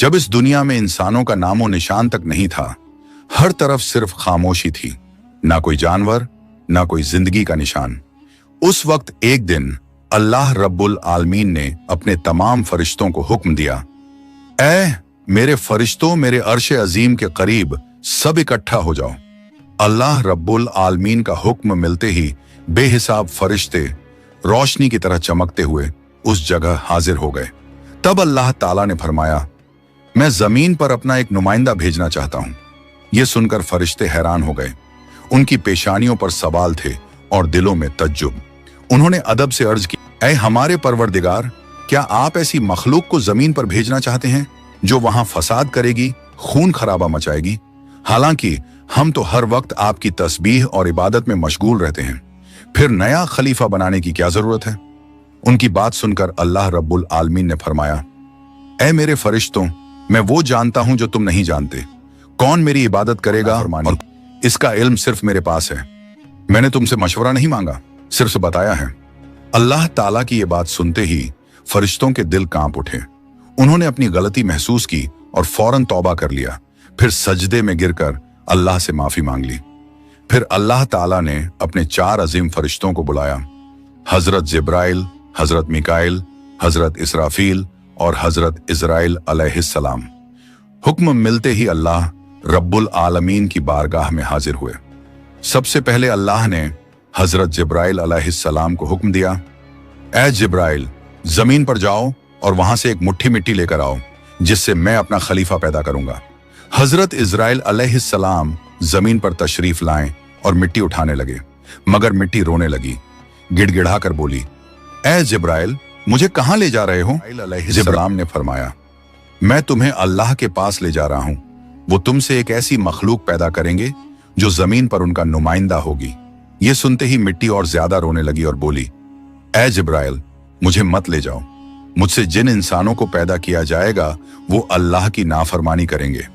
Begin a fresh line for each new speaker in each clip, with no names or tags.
जब इस दुनिया में इंसानों का नामो निशान तक नहीं था, हर तरफ सिर्फ खामोशी थी, ना कोई जानवर, ना कोई जिंदगी का निशान। उस वक्त एक दिन अल्लाह रब्बुल आलमीन ने अपने तमाम फरिश्तों को हुक्म दिया, ऐ मेरे फरिश्तों, मेरे अर्श अजीम के करीब सब इकट्ठा हो जाओ। अल्लाह रब्बुल आलमीन का हुक्म मिलते ही बेहिसाब फरिश्ते रोशनी की तरह चमकते हुए उस जगह हाजिर हो गए। तब अल्लाह ताला ने फरमाया, मैं जमीन पर अपना एक नुमाइंदा भेजना चाहता हूं। यह सुनकर फरिश्ते हैरान हो गए। उनकी पेशानियों पर सवाल थे और दिलों में तज्जुब। उन्होंने अदब से अर्ज की, ऐ हमारे परवरदिगार, क्या आप ऐसी मखलूक को जमीन पर भेजना चाहते हैं जो वहां फसाद करेगी, खून खराबा मचाएगी? हालांकि हम तो हर वक्त आपकी तस्बीह और इबादत में मशगूल रहते हैं, फिर नया खलीफा बनाने की क्या जरूरत है? उनकी बात सुनकर अल्लाह रब्बुल आलमीन ने फरमाया, ऐ मेरे फरिश्तों, मैं वो जानता हूं जो तुम नहीं जानते। कौन मेरी इबादत करेगा और इसका इल्म सिर्फ मेरे पास है। मैंने तुमसे मशवरा नहीं मांगा, सिर्फ बताया है। अल्लाह ताला की ये बात सुनते ही फरिश्तों के दिल कांप उठे। उन्होंने अपनी गलती महसूस की और फौरन तौबा कर लिया। फिर सजदे में गिरकर अल्लाह से माफी मांग ली। फिर अल्लाह ताला ने अपने 4 अजीम फरिश्तों को बुलाया, हजरत जिब्राइल, हजरत मिकाइल, हजरत इसराफील और हजरत इजराइल अलैहिस्सलाम। हुक्म मिलते ही अल्लाह रब्बुल आलमीन की बारगाह में हाजिर हुए। सबसे पहले अल्लाह ने हजरत जिब्राइल अलैहिस्सलाम को हुक्म दिया, ऐ जिब्राइल, जमीन पर जाओ और वहां से एक मुट्ठी मिट्टी लेकर आओ, जिससे मैं अपना खलीफा पैदा करूंगा। हजरत इजराइल अलैहिस्सलाम जमीन पर तशरीफ लाएं और मिट्टी उठाने लगे, मगर मिट्टी रोने लगी। गिड़गिड़ा कर बोली, ऐ जिब्राइल, मुझे कहां ले जा रहे हो? जिब्राइल ने फरमाया, मैं तुम्हें अल्लाह के पास ले जा रहा हूं। वो तुमसे एक ऐसी मखलूक पैदा करेंगे जो जमीन पर उनका नुमाइंदा होगी। ये सुनते ही मिट्टी और ज्यादा रोने लगी और बोली, ऐ जिब्राइल, मुझे मत ले जाओ। मुझसे जिन इंसानों को पैदा किया जाएगा वो अल्लाह की नाफरमानी करेंगे।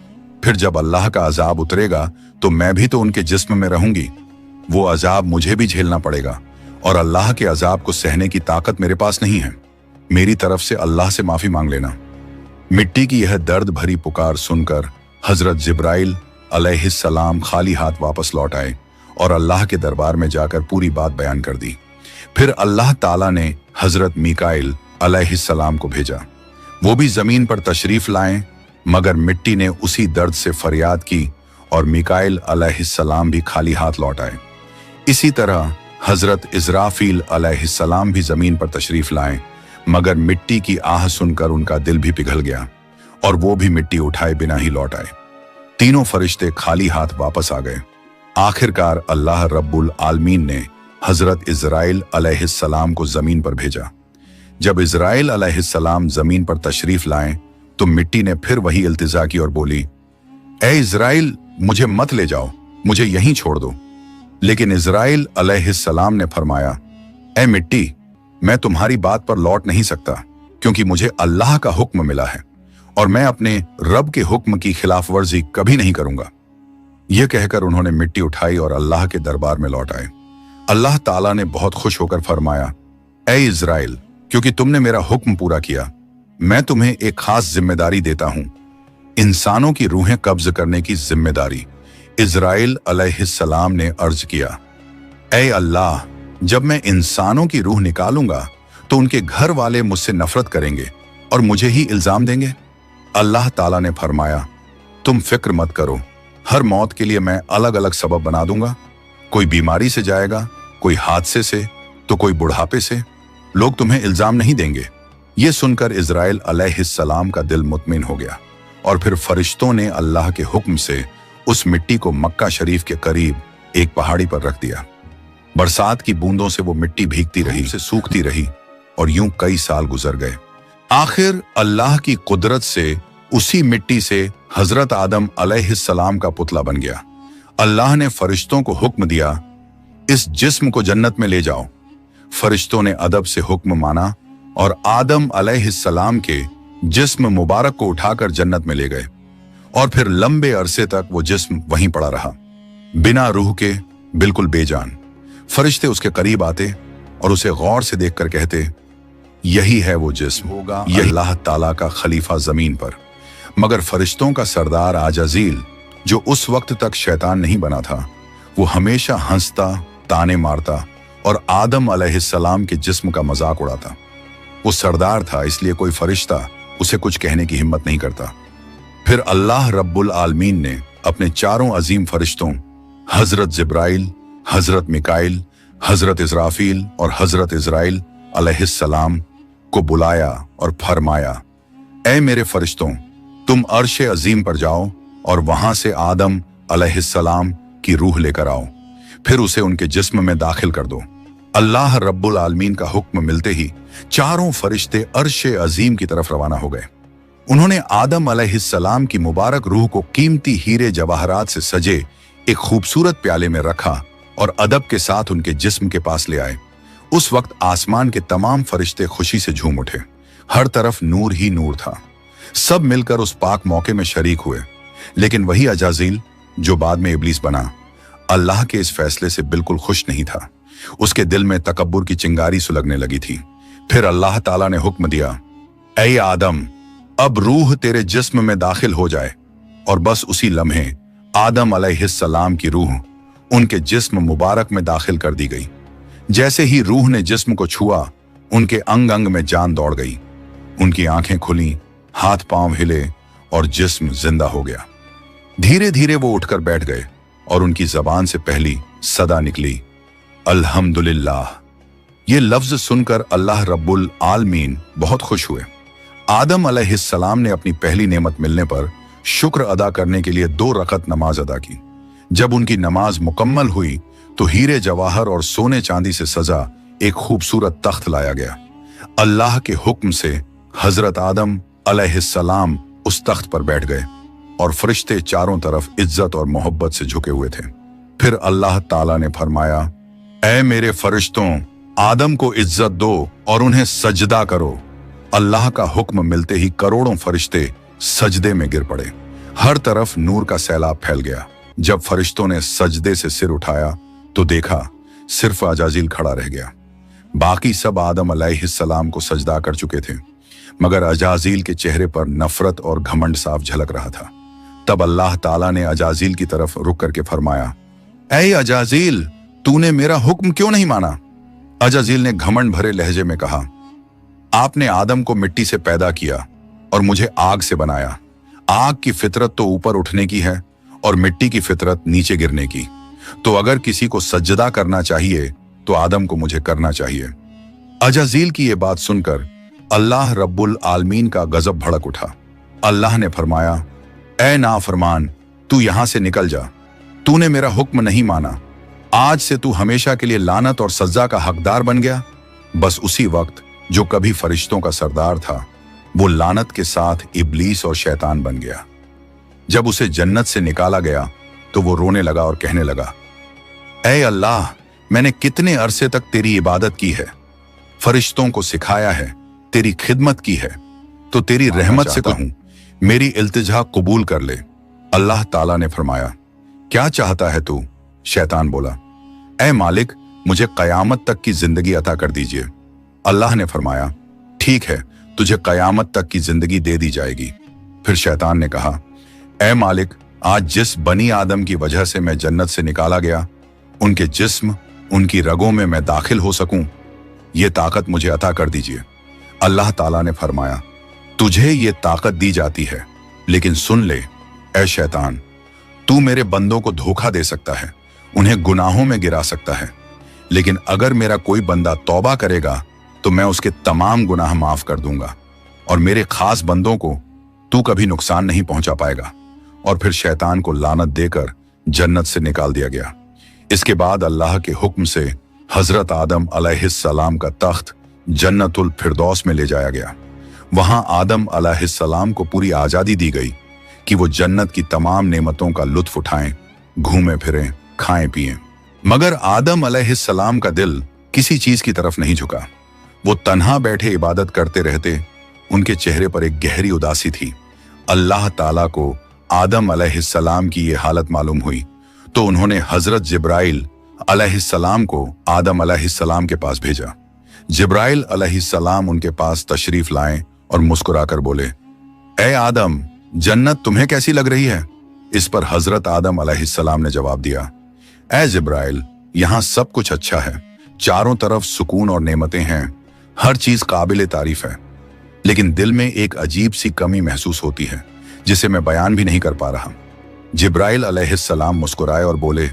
फिर जब अल्लाह का अजाब उतरेगा तो मैं भी तो उनके जिस्म में रहूंगी। वो अजाब मुझे भी झेलना पड़ेगा और अल्लाह के अजाब को सहने की ताकत मेरे पास नहीं है। मेरी तरफ से अल्लाह से माफी मांग लेना। मिट्टी की यह दर्द भरी पुकार सुनकर हजरत जिब्राइल अलैहिस्सलाम खाली हाथ वापस लौट आए और अल्लाह के दरबार में जाकर पूरी बात बयान कर दी। फिर अल्लाह ताला ने हजरत मिकाइल अलैहिस्सलाम को भेजा। वो भी जमीन पर तशरीफ लाएं, मगर मिट्टी ने उसी दर्द से फरियाद की और मिकाइल अलैहिस्सलाम भी खाली हाथ लौट आए। इसी तरह हजरत इजराफील अलैहिस्सलाम भी जमीन पर तशरीफ लाएं, मगर मिट्टी की आह सुनकर उनका दिल भी पिघल गया और वो भी मिट्टी उठाए बिना ही लौट आए। तीनों फरिश्ते खाली हाथ वापस आ गए। आखिरकार अल्लाह रब्बुल आलमीन ने हजरत इजराइल अलैहिस्सलाम को जमीन पर भेजा। जब इजराइल अलैहिस्सलाम जमीन पर तशरीफ लाएं तो मिट्टी ने फिर वही इल्तिजा की और बोली, ऐ इजराइल, मुझे मत ले जाओ, मुझे यहीं छोड़ दो। लेकिन इजराइल अलैहिस्सलाम ने फरमाया, ऐ मिट्टी, मैं तुम्हारी बात पर लौट नहीं सकता, क्योंकि मुझे अल्लाह का हुक्म मिला है और मैं अपने रब के हुक्म की खिलाफ वर्जी कभी नहीं करूंगा। यह कहकर उन्होंने मिट्टी उठाई और अल्लाह के दरबार में लौट आए। अल्लाह ताला ने बहुत खुश होकर फरमाया, ऐ इजराइल, क्योंकि तुमने मेरा हुक्म पूरा किया, मैं तुम्हें एक खास जिम्मेदारी देता हूं, इंसानों की रूहें कब्ज करने की जिम्मेदारी। इजराइल अलैहिस्सलाम ने अर्ज किया, ऐ अल्लाह, जब मैं इंसानों की रूह निकालूंगा तो उनके घर वाले मुझसे नफरत करेंगे और मुझे ही इल्जाम देंगे। अल्लाह ताला ने फरमाया, तुम फिक्र मत करो, हर मौत के लिए मैं अलग अलग सबब बना दूंगा। कोई बीमारी से जाएगा, कोई हादसे से, तो कोई बुढ़ापे से। लोग तुम्हें इल्जाम नहीं देंगे। ये सुनकर इजराइल अलैहिस्सलाम का दिल मुतमिन हो गया और फिर फरिश्तों ने अल्लाह के हुक्म से उस मिट्टी को मक्का शरीफ के करीब एक पहाड़ी पर रख दिया। बरसात की बूंदों से वो मिट्टी भीगती रही, से सूखती रही और यूं कई साल गुजर गए। आखिर अल्लाह की कुदरत से उसी मिट्टी से हजरत आदम अलैहिस्सलाम का पुतला बन गया। अल्लाह ने फरिश्तों को हुक्म दिया, इस जिस्म को जन्नत में ले जाओ। फरिश्तों ने अदब से हुक्म माना और आदम अलैहिस्सलाम के जिस्म मुबारक को उठाकर जन्नत में ले गए और फिर लंबे अरसे तक वो जिस्म वहीं पड़ा रहा, बिना रूह के, बिल्कुल बेजान। फरिश्ते उसके करीब आते और उसे गौर से देखकर कहते, यही है वो जिस्म होगा, यही अल्लाह ताला का खलीफा जमीन पर। मगर फरिश्तों का सरदार आजाजील, जो उस वक्त तक शैतान नहीं बना था, वो हमेशा हंसता, ताने मारता और आदम अलैहिस्सलाम के जिस्म का मजाक उड़ाता। वो सरदार था, इसलिए कोई फरिश्ता उसे कुछ कहने की हिम्मत नहीं करता। फिर अल्लाह रब्बुल आलमीन ने अपने चारों अजीम फरिश्तों हजरत जिब्राइल, हजरत मिकाइल, हजरत इजराफील और हजरत इजराइल अलैहिस्सलाम को बुलाया और फरमाया, ऐ मेरे फरिश्तों, तुम अर्श अजीम पर जाओ और वहां से आदम अलैहिस्सलाम की रूह लेकर आओ, फिर उसे उनके जिस्म में दाखिल कर दो। अल्लाह रब्बुल आलमीन का हुक्म मिलते ही चारों फरिश्ते अर्श अजीम की तरफ रवाना हो गए। उन्होंने आदम अलैहिस्सलाम की मुबारक रूह को कीमती हीरे जवाहरात से सजे एक खूबसूरत प्याले में रखा और अदब के साथ उनके जिस्म के पास ले आए। उस वक्त आसमान के तमाम फरिश्ते खुशी से झूम उठे। हर तरफ नूर ही नूर था। सब मिलकर उस पाक मौके में शरीक हुए। लेकिन वही अजाजील, जो बाद में इब्लीस बना, अल्लाह के इस फैसले से बिल्कुल खुश नहीं था। उसके दिल में तकब्बुर की चिंगारी सुलगने लगी थी। फिर अल्लाह ताला ने हुक्म दिया, ऐ आदम, अब रूह तेरे जिस्म में दाखिल हो जाए। और बस उसी लम्हे आदम अलैहिस्सलाम की रूह उनके जिस्म मुबारक में दाखिल कर दी गई। जैसे ही रूह ने जिस्म को छुआ, उनके अंग अंग में जान दौड़ गई। उनकी आंखें खुली, हाथ पांव हिले और जिस्म जिंदा हो गया। धीरे धीरे वो उठकर बैठ गए और उनकी जबान से पहली सदा निकली, अल्हम्दुलिल्लाह। ये लफ्ज सुनकर अल्लाह रब्बुल आलमीन बहुत खुश हुए। आदम अलैहिस्सलाम ने अपनी पहली नेमत मिलने पर शुक्र अदा करने के लिए 2 रकत नमाज अदा की। जब उनकी नमाज मुकम्मल हुई तो हीरे जवाहर और सोने चांदी से सजा एक खूबसूरत तख्त लाया गया। अल्लाह के हुक्म से हजरत आदम अलैहिस्सलाम उस तख्त पर बैठ गए और फरिश्ते चारों तरफ इज्जत और मोहब्बत से झुके हुए थे। फिर अल्लाह ताला ने फरमाया, ऐ मेरे फरिश्तों, आदम को इज्जत दो और उन्हें सजदा करो। अल्लाह का हुक्म मिलते ही करोड़ों फरिश्ते सजदे में गिर पड़े। हर तरफ नूर का सैलाब फैल गया। जब फरिश्तों ने सजदे से सिर उठाया तो देखा सिर्फ अजाजील खड़ा रह गया। बाकी सब आदम अलैहिस्सलाम को सजदा कर चुके थे, मगर अजाजील के चेहरे पर नफरत और घमंड साफ झलक रहा था। तब अल्लाह ताला ने अजाजील की तरफ रुक करके फरमाया, ऐ अजाजील, तूने मेरा हुक्म क्यों नहीं माना? अजाजील ने घमंड भरे लहजे में कहा, आपने आदम को मिट्टी से पैदा किया और मुझे आग से बनाया। आग की फितरत तो ऊपर उठने की है और मिट्टी की फितरत नीचे गिरने की। तो अगर किसी को सजदा करना चाहिए तो आदम को मुझे करना चाहिए। अजाजील की यह बात सुनकर अल्लाह रब्बुल आलमीन का गजब भड़क उठा। अल्लाह ने फरमाया, ऐ नाफरमान, तू यहां से निकल जा। तूने मेरा हुक्म नहीं माना। आज से तू हमेशा के लिए लानत और सजा का हकदार बन गया। बस उसी वक्त जो कभी फरिश्तों का सरदार था, वो लानत के साथ इब्लीस और शैतान बन गया। जब उसे जन्नत से निकाला गया तो वो रोने लगा और कहने लगा, ऐ अल्लाह, मैंने कितने अरसे तक तेरी इबादत की है, फरिश्तों को सिखाया है, तेरी खिदमत की है, तो तेरी रहमत से कहूं मेरी इल्तिजा कबूल कर ले। अल्लाह ताला ने फरमाया, क्या चाहता है तू? शैतान बोला, ऐ मालिक, मुझे कयामत तक की जिंदगी अता कर दीजिए। अल्लाह ने फरमाया, ठीक है, तुझे कयामत तक की जिंदगी दे दी जाएगी। फिर शैतान ने कहा, ऐ मालिक, आज जिस बनी आदम की वजह से मैं जन्नत से निकाला गया, उनके जिस्म, उनकी रगों में मैं दाखिल हो सकूं, ये ताकत मुझे अता कर दीजिए। अल्लाह ताला ने फरमाया, तुझे ये ताकत दी जाती है, लेकिन सुन ले ऐ शैतान, तू मेरे बंदों को धोखा दे सकता है, उन्हें गुनाहों में गिरा सकता है, लेकिन अगर मेरा कोई बंदा तौबा करेगा तो मैं उसके तमाम गुनाह माफ कर दूंगा और मेरे खास बंदों को तू कभी नुकसान नहीं पहुंचा पाएगा। और फिर शैतान को लानत देकर जन्नत से निकाल दिया गया। इसके बाद अल्लाह के हुक्म से हजरत आदम अलैहिस्सलाम का तख्त जन्नतुल फिरदौस में ले जाया गया। वहां आदम अलैहिस्सलाम को पूरी आजादी दी गई कि वो जन्नत की तमाम नेमतों का लुत्फ उठाएं, घूमें फिरें, खाएं पिएं। मगर आदम अलैहिस्सलाम का दिल किसी चीज की तरफ नहीं झुका। वो तन्हा बैठे इबादत करते रहते। उनके चेहरे पर एक गहरी उदासी थी। अल्लाह ताला को आदम अलैहिस्सलाम की ये हालत मालूम हुई तो उन्होंने हजरत जिब्राइल अलैहिस्सलाम को आदम अलैहिस्सलाम के पास भेजा। जिब्राइल अलैहिस्सलाम उनके पास तशरीफ लाए और मुस्कुराकर बोले, ऐ आदम, जन्नत तुम्हें कैसी लग रही है? इस पर हजरत आदम अलैहिस्सलाम ने जवाब दिया, ऐ जिब्राइल, यहाँ सब कुछ अच्छा है, चारों तरफ सुकून और नेमतें हैं, हर चीज काबिल तारीफ है, लेकिन दिल में एक अजीब सी कमी महसूस होती है जिसे मैं बयान भी नहीं कर पा रहा। जिब्राइल अलैहिस्सलाम मुस्कुराए और बोले,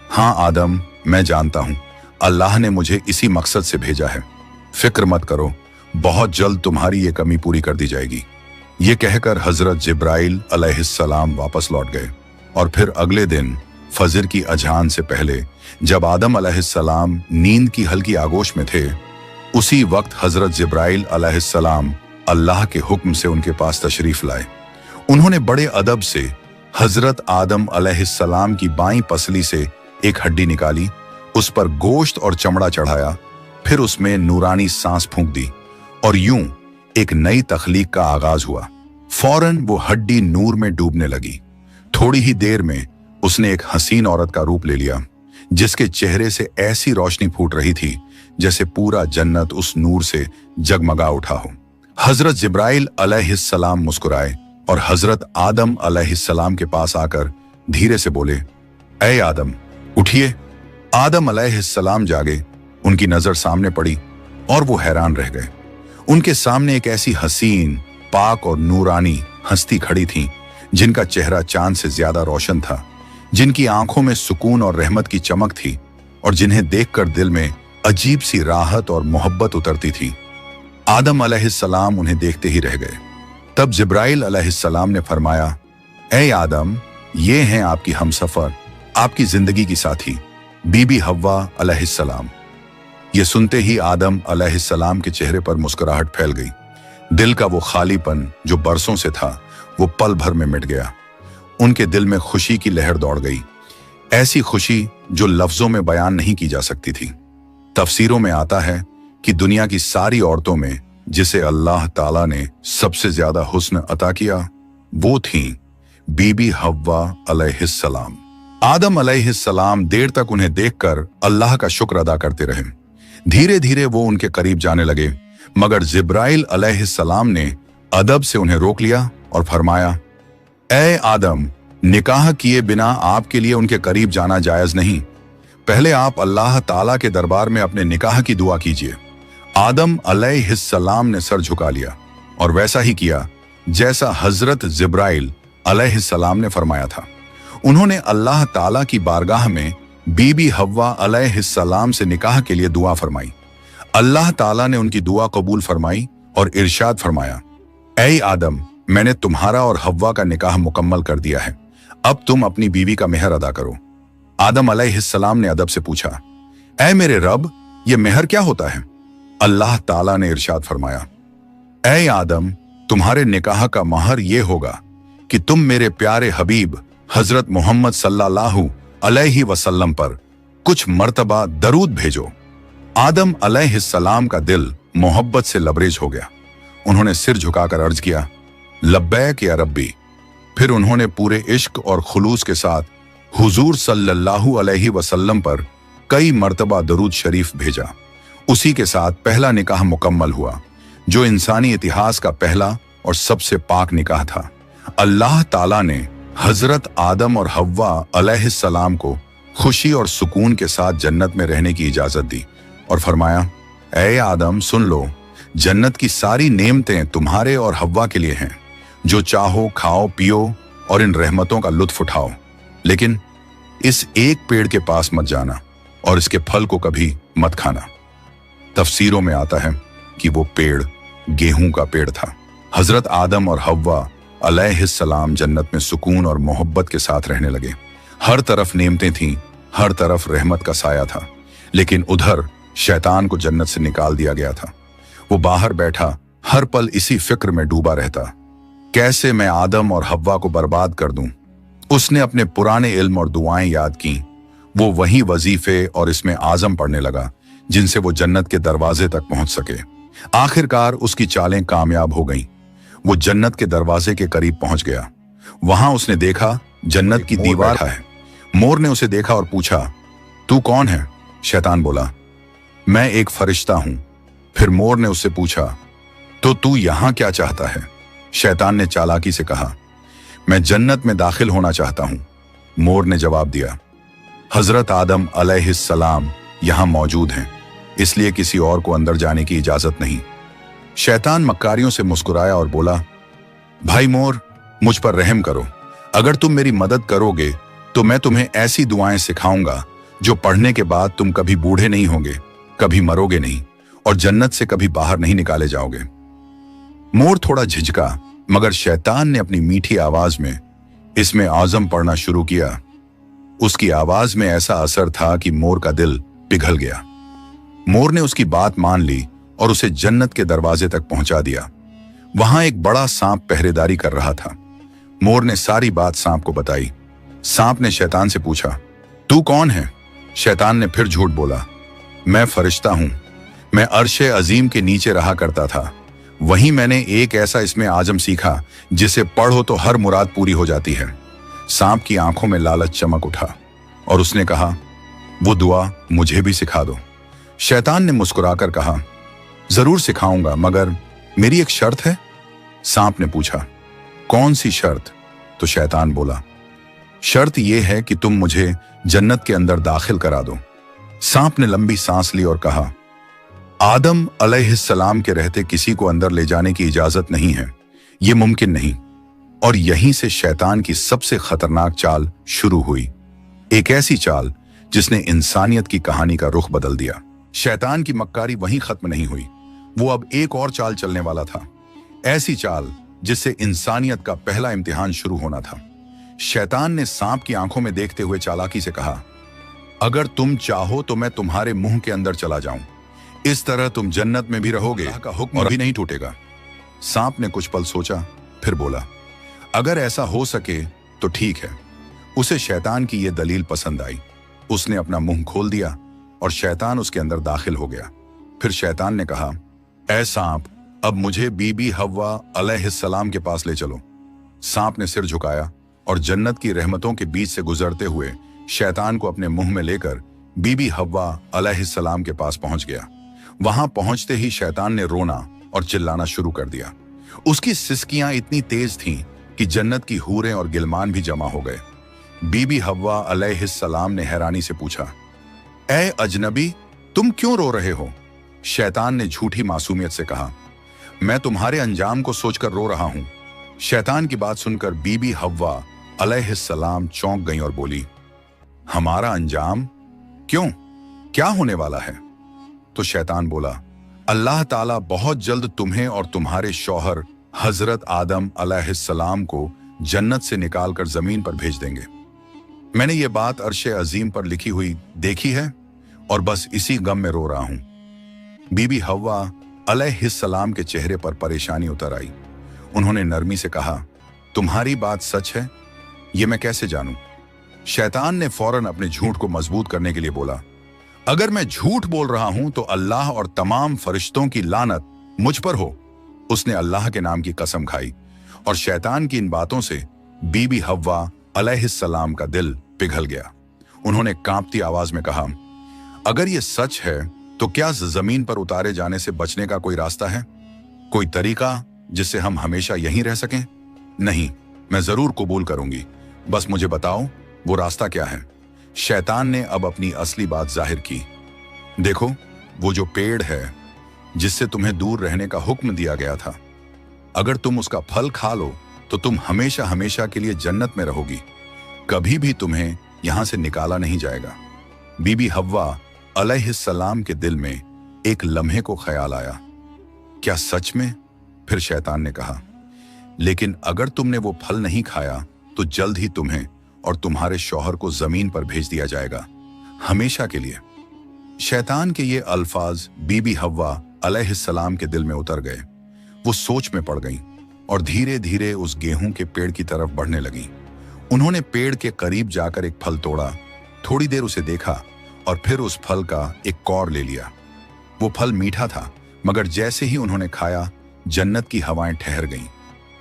हाँ आदम, मैं जानता हूं, अल्लाह ने मुझे इसी मकसद से भेजा है। फिक्र मत करो, बहुत जल्द तुम्हारी ये कमी पूरी कर दी जाएगी। ये कहकर हजरत जिब्राइल अलैहिस्सलाम वापस लौट गए और फिर अगले दिन फजर की अजान से पहले जब आदम अलैहिस्सलाम नींद की हल्की आगोश में थे, उसी वक्त हजरत जिब्राइल अलैहिस्सलाम अल्लाह के हुक्म से उनके पास तशरीफ लाए। उन्होंने बड़े अदब से हजरत आदम अलैहिस्सलाम की बाईं पसली से एक हड्डी निकाली, उस पर गोश्त और चमड़ा चढ़ाया, फिर उसमें नूरानी सांस फूंक दी और यूं एक नई तख्लीक का आगाज हुआ। फौरन वो हड्डी नूर में डूबने लगी। थोड़ी ही देर में उसने एक हसीन औरत का रूप ले लिया, जिसके चेहरे से ऐसी रोशनी फूट रही थी जैसे पूरा जन्नत उस नूर से जगमगा उठा हो। हजरत जिब्राइल अलैहिस्सलाम मुस्कुराए और हजरत आदम अलैहिस्सलाम के पास आकर धीरे से बोले, ऐ आदम, उठिए। आदम अलैहिस्सलाम जागे, उनकी नजर सामने पड़ी और वो हैरान रह गए। उनके सामने एक ऐसी हसीन, पाक और नूरानी हस्ती खड़ी थी जिनका चेहरा चांद से ज्यादा रोशन था, जिनकी आंखों में सुकून और रहमत की चमक थी और जिन्हें देखकर दिल में अजीब सी राहत और मोहब्बत उतरती थी। आदम अलैहिस्सलाम उन्हें देखते ही रह गए। तब जिब्राइल अलैहिस्सलाम ने फरमाया, ऐ आदम, ये हैं आपकी हमसफर, आपकी जिंदगी की साथी, बीबी हव्वा अलैहिस्सलाम। ये सुनते ही आदम अलैहिस्सलाम के चेहरे पर मुस्कुराहट फैल गई। दिल का वो खालीपन जो बरसों से था, वो पल भर में मिट गया। उनके दिल में खुशी की लहर दौड़ गई, ऐसी खुशी जो लफ्जों में बयान नहीं की जा सकती थी। तफसीरों में आता है कि दुनिया की सारी औरतों में जिसे अल्लाह ताला ने सबसे ज्यादा हुस्न अता किया, वो थी बीबी हव्वा अलैहिस्सलाम। आदम अलैहिस्सलाम देर तक उन्हें देखकर अल्लाह का शुक्र अदा करते रहे। धीरे धीरे वो उनके करीब जाने लगे, मगर जिब्राइल अलैहिस्सलाम ने अदब से उन्हें रोक लिया और फरमाया, ऐ आदम, निकाह किए बिना आपके लिए उनके करीब जाना जायज नहीं। पहले आप अल्लाह ताला के दरबार में अपने निकाह की दुआ कीजिए। आदम अलैहिस्सलाम ने सर झुका लिया और वैसा ही किया जैसा हजरत जिब्राइल अलैहिस्सलाम ने फरमाया था। उन्होंने अल्लाह ताला की बारगाह में बीबी हव्वा अलैहिस्सलाम से निकाह के लिए दुआ फरमाई। अल्लाह ताला ने उनकी दुआ कबूल फरमाई और इरशाद फरमाया, ऐ आदम, मैंने तुम्हारा और हव्वा का निकाह मुकम्मल कर दिया है, अब तुम अपनी बीवी का मेहर अदा करो। आदम अलैहिस्सलाम ने अदब से पूछा, ऐ मेरे रब, ये मेहर क्या होता है? अल्लाह ताला ने इरशाद फरमाया, ऐ आदम, तुम्हारे निकाह का महर ये होगा कि तुम मेरे प्यारे हबीब हजरत मोहम्मद सल्लल्लाहु अलैहि वसल्लम पर कुछ मर्तबा दरूद भेजो। आदम अलैहिस्सलाम का दिल मोहब्बत से लबरेज हो गया। उन्होंने सिर झुकाकर अर्ज किया, लब्बैक या रब्बी। फिर उन्होंने पूरे इश्क और खुलूस के साथ हुजूर सल्लल्लाहु अलैहि वसल्लम पर कई मर्तबा दरूद शरीफ भेजा। उसी के साथ पहला निकाह मुकम्मल हुआ, जो इंसानी इतिहास का पहला और सबसे पाक निकाह था। अल्लाह ताला ने हजरत आदम और हव्वा अलैहिस्सलाम को खुशी और सुकून के साथ जन्नत में रहने की इजाजत दी और फरमाया, ऐ आदम, सुन लो, जन्नत की सारी नेमतें तुम्हारे और हव्वा के लिए हैं। जो चाहो खाओ पियो और इन रहमतों का लुत्फ उठाओ, लेकिन इस एक पेड़ के पास मत जाना और इसके फल को कभी मत खाना। तफसीरों में आता है कि वो पेड़ गेहूं का पेड़ था। हजरत आदम और हव्वा अलैहिस्सलाम जन्नत में सुकून और मोहब्बत के साथ रहने लगे। हर तरफ नेमतें थीं, हर तरफ रहमत का साया था, लेकिन उधर शैतान को जन्नत से निकाल दिया गया था। वो बाहर बैठा हर पल इसी फिक्र में डूबा रहता, कैसे मैं आदम और हव्वा को बर्बाद कर दूं। उसने अपने पुराने इल्म और दुआएं याद की। वो वही वजीफे और इसमें आजम पढ़ने लगा जिनसे वो जन्नत के दरवाजे तक पहुंच सके। आखिरकार उसकी चालें कामयाब हो गईं। वो जन्नत के दरवाजे के करीब पहुंच गया। वहां उसने देखा जन्नत की दीवार है। मोर ने उसे देखा और पूछा, तू कौन है? शैतान बोला, मैं एक फरिश्ता हूं। फिर मोर ने उससे पूछा, तो तू यहां क्या चाहता है? शैतान ने चालाकी से कहा, मैं जन्नत में दाखिल होना चाहता हूं। मोर ने जवाब दिया, हजरत आदम अलैहिस्सलाम यहां मौजूद हैं, इसलिए किसी और को अंदर जाने की इजाजत नहीं। शैतान मक्कारियों से मुस्कुराया और बोला, भाई मोर, मुझ पर रहम करो। अगर तुम मेरी मदद करोगे तो मैं तुम्हें ऐसी दुआएं सिखाऊंगा जो पढ़ने के बाद तुम कभी बूढ़े नहीं होंगे, कभी मरोगे नहीं और जन्नत से कभी बाहर नहीं निकाले जाओगे। मोर थोड़ा झिझका, मगर शैतान ने अपनी मीठी आवाज में इसमें आज़म पढ़ना शुरू किया। उसकी आवाज में ऐसा असर था कि मोर का दिल पिघल गया। मोर ने उसकी बात मान ली और उसे जन्नत के दरवाजे तक पहुंचा दिया। वहां एक बड़ा सांप पहरेदारी कर रहा था। मोर ने सारी बात सांप को बताई। सांप ने शैतान से पूछा, तू कौन है? शैतान ने फिर झूठ बोला, मैं फरिश्ता हूं। मैं अर्शे अजीम के नीचे रहा करता था। वहीं मैंने एक ऐसा इसमें आजम सीखा जिसे पढ़ो तो हर मुराद पूरी हो जाती है। सांप की आंखों में लालच चमक उठा और उसने कहा, वो दुआ मुझे भी सिखा दो। शैतान ने मुस्कुराकर कहा, जरूर सिखाऊंगा, मगर मेरी एक शर्त है। सांप ने पूछा, कौन सी शर्त? तो शैतान बोला, शर्त यह है कि तुम मुझे जन्नत के अंदर दाखिल करा दो। सांप ने लंबी सांस ली और कहा, आदम अलैहिस्सलाम के रहते किसी को अंदर ले जाने की इजाजत नहीं है, यह मुमकिन नहीं। और यहीं से शैतान की सबसे खतरनाक चाल शुरू हुई, एक ऐसी चाल जिसने इंसानियत की कहानी का रुख बदल दिया। शैतान की मक्कारी वहीं खत्म नहीं हुई, वो अब एक और चाल चलने वाला था, ऐसी चाल जिससे इंसानियत का पहला इम्तिहान शुरू होना था। शैतान ने सांप की आंखों में देखते हुए चालाकी से कहा, अगर तुम चाहो तो मैं तुम्हारे मुंह के अंदर चला जाऊं, इस तरह तुम जन्नत में भी रहोगे, का हुक्म भी नहीं टूटेगा। सांप ने कुछ पल सोचा, फिर बोला, अगर ऐसा हो सके तो ठीक है। उसे शैतान की यह दलील पसंद आई। उसने अपना मुंह खोल दिया और शैतान उसके अंदर दाखिल हो गया। फिर शैतान ने कहा, ऐ सांप, अब मुझे बीबी हव्वा अलैहिस्सलाम के पास ले चलो। सांप ने सिर झुकाया और जन्नत की रहमतों के बीच से गुजरते हुए शैतान को अपने मुंह में लेकर बीबी हव्वा अलैहिस्सलाम के पास पहुंच गया। वहां पहुंचते ही शैतान ने रोना और चिल्लाना शुरू कर दिया। उसकी सिसकियां इतनी तेज थीं कि जन्नत की हूरें और गिलमान भी जमा हो गए। बीबी हव्वा अलैहिस्सलाम ने हैरानी से पूछा, ऐ अजनबी, तुम क्यों रो रहे हो? शैतान ने झूठी मासूमियत से कहा, मैं तुम्हारे अंजाम को सोचकर रो रहा हूं। शैतान की बात सुनकर बीबी हव्वा अलैहिस्सलाम चौंक गईं और बोली, हमारा अंजाम? क्यों, क्या होने वाला है? तो शैतान बोला, अल्लाह ताला बहुत जल्द तुम्हें और तुम्हारे शौहर हजरत आदम अलैहिस्सलाम को जन्नत से निकालकर जमीन पर भेज देंगे। मैंने ये बात अर्शे अजीम पर लिखी हुई देखी है और बस इसी गम में रो रहा हूं। बीबी हव्वा अलैहिस्सलाम के चेहरे पर परेशानी उतर आई। उन्होंने नरमी से कहा, तुम्हारी बात सच है? ये मैं कैसे जानूं? शैतान ने फौरन अपने झूठ को मजबूत करने के लिए बोला, अगर मैं झूठ बोल रहा हूं तो अल्लाह और तमाम फरिश्तों की लानत मुझ पर हो। उसने अल्लाह के नाम की कसम खाई और शैतान की इन बातों से बीबी हव्वा अलैहिस्सलाम का दिल पिघल गया। उन्होंने कांपती आवाज में कहा, अगर ये सच है तो क्या जमीन पर उतारे जाने से बचने का कोई रास्ता है? कोई तरीका जिससे हम हमेशा यहीं रह सकें? नहीं, मैं जरूर कबूल करूंगी, बस मुझे बताओ वो रास्ता क्या है। शैतान ने अब अपनी असली बात जाहिर की। देखो, वो जो पेड़ है जिससे तुम्हें दूर रहने का हुक्म दिया गया था, अगर तुम उसका फल खा लो तो तुम हमेशा हमेशा के लिए जन्नत में रहोगी, कभी भी तुम्हें यहां से निकाला नहीं जाएगा। बीबी हव्वा अलैहिस्सलाम के दिल में एक लम्हे को ख्याल आया, क्या सच में? फिर शैतान ने कहा, लेकिन अगर तुमने वो फल नहीं खाया तो जल्द ही तुम्हें और तुम्हारे शौहर को जमीन पर भेज दिया जाएगा, हमेशा के लिए। शैतान के ये अल्फाज बीबी हव्वा अलैहिस्सलाम के दिल में उतर गए। वो सोच में पड़ गईं और धीरे धीरे उस गेहूं के पेड़ की तरफ बढ़ने लगीं। उन्होंने पेड़ के करीब जाकर एक फल तोड़ा, थोड़ी देर उसे देखा और फिर उस फल का एक कौर ले लिया। वो फल मीठा था, मगर जैसे ही उन्होंने खाया जन्नत की हवाएं ठहर गईं।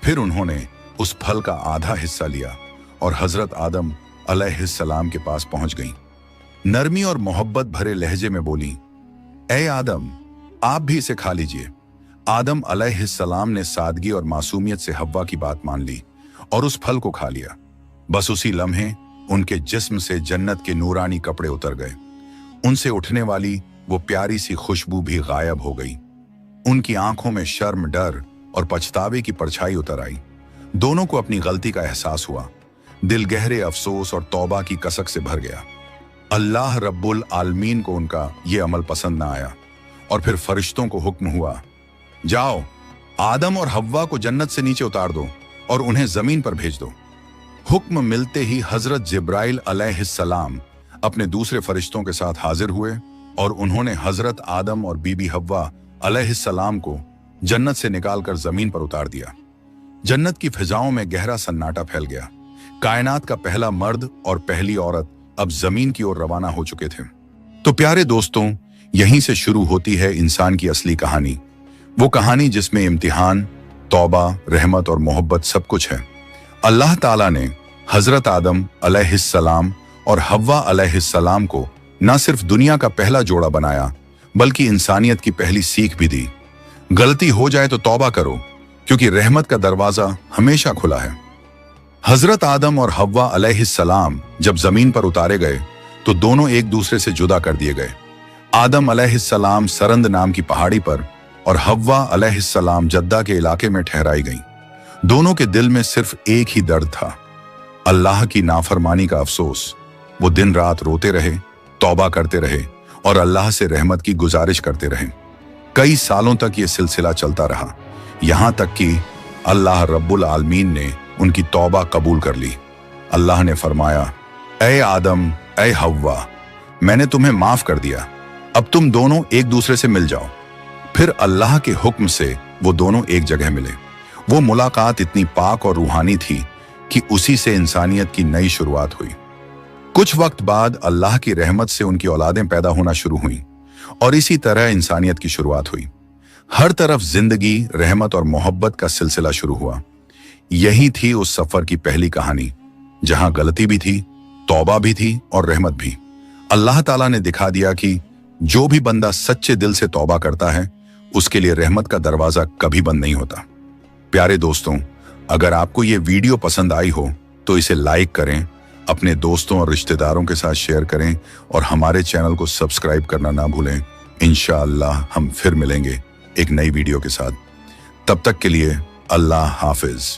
फिर उन्होंने उस फल का आधा हिस्सा लिया और हजरत आदम अलैहिस्सलाम के पास पहुंच गईं। नरमी और मोहब्बत भरे लहजे में बोली, ऐ आदम, आप भी इसे खा लीजिए। आदम अलैहिस्सलाम ने सादगी और मासूमियत से हव्वा की बात मान ली और उस फल को खा लिया। बस उसी लम्हे उनके जिस्म से जन्नत के नूरानी कपड़े उतर गए। उनसे उठने वाली वो प्यारी सी खुशबू भी गायब हो गई। उनकी आंखों में शर्म, डर और पछतावे की परछाई उतर आई। दोनों को अपनी गलती का एहसास हुआ। दिल गहरे अफसोस और तौबा की कसक से भर गया। अल्लाह रब्बुल आलमीन को उनका ये अमल पसंद ना आया और फिर फरिश्तों को हुक्म हुआ, जाओ आदम और हव्वा को जन्नत से नीचे उतार दो और उन्हें जमीन पर भेज दो। हुक्म मिलते ही हजरत जिब्राइल अलैहिस्सलाम अपने दूसरे फरिश्तों के साथ हाजिर हुए और उन्होंने हजरत आदम और बीबी हव्वा अलैहिस्सलाम को जन्नत से निकालकर जमीन पर उतार दिया। जन्नत की फिजाओं में गहरा सन्नाटा फैल गया। कायनात का पहला मर्द और पहली औरत अब जमीन की ओर रवाना हो चुके थे। तो प्यारे दोस्तों, यहीं से शुरू होती है इंसान की असली कहानी। वो कहानी जिसमें इम्तिहान, तौबा, रहमत और मोहब्बत सब कुछ है। अल्लाह ताला ने हजरत आदम अलैहिस्सलाम और हव्वा अलैहिस्सलाम को न सिर्फ दुनिया का पहला जोड़ा बनाया, बल्कि इंसानियत की पहली सीख भी दी। गलती हो जाए तो तौबा करो, क्योंकि रहमत का दरवाजा हमेशा खुला है। हजरत आदम और हव्वा अलैहिस्सलाम जब जमीन पर उतारे गए तो दोनों एक दूसरे से जुदा कर दिए गए। आदम अलैहिस्सलाम सरंद नाम की पहाड़ी पर और हव्वा अलैहिस्सलाम जद्दा के इलाके में ठहराई गईं। दोनों के दिल में सिर्फ एक ही दर्द था, अल्लाह की नाफरमानी का अफसोस। वो दिन रात रोते रहे, तौबा करते रहे और अल्लाह से रहमत की गुजारिश करते रहे। कई सालों तक ये सिलसिला चलता रहा, यहां तक कि अल्लाह रब्बुल आलमीन ने उनकी तौबा कबूल कर ली। अल्लाह ने फरमाया, ऐ आदम, ऐ हव्वा, मैंने तुम्हें माफ कर दिया, अब तुम दोनों एक दूसरे से मिल जाओ। फिर अल्लाह के हुक्म से वो दोनों एक जगह मिले। वो मुलाकात इतनी पाक और रूहानी थी कि उसी से इंसानियत की नई शुरुआत हुई। कुछ वक्त बाद अल्लाह की रहमत से उनकी औलादें पैदा होना शुरू हुईं और इसी तरह इंसानियत की शुरुआत हुई। हर तरफ जिंदगी, रहमत और मोहब्बत का सिलसिला शुरू हुआ। यही थी उस सफर की पहली कहानी, जहां गलती भी थी, तौबा भी थी और रहमत भी। अल्लाह ताला ने दिखा दिया कि जो भी बंदा सच्चे दिल से तौबा करता है, उसके लिए रहमत का दरवाजा कभी बंद नहीं होता। प्यारे दोस्तों, अगर आपको ये वीडियो पसंद आई हो तो इसे लाइक करें, अपने दोस्तों और रिश्तेदारों के साथ शेयर करें और हमारे चैनल को सब्सक्राइब करना ना भूलें। इंशाअल्लाह हम फिर मिलेंगे एक नई वीडियो के साथ। तब तक के लिए अल्लाह हाफिज।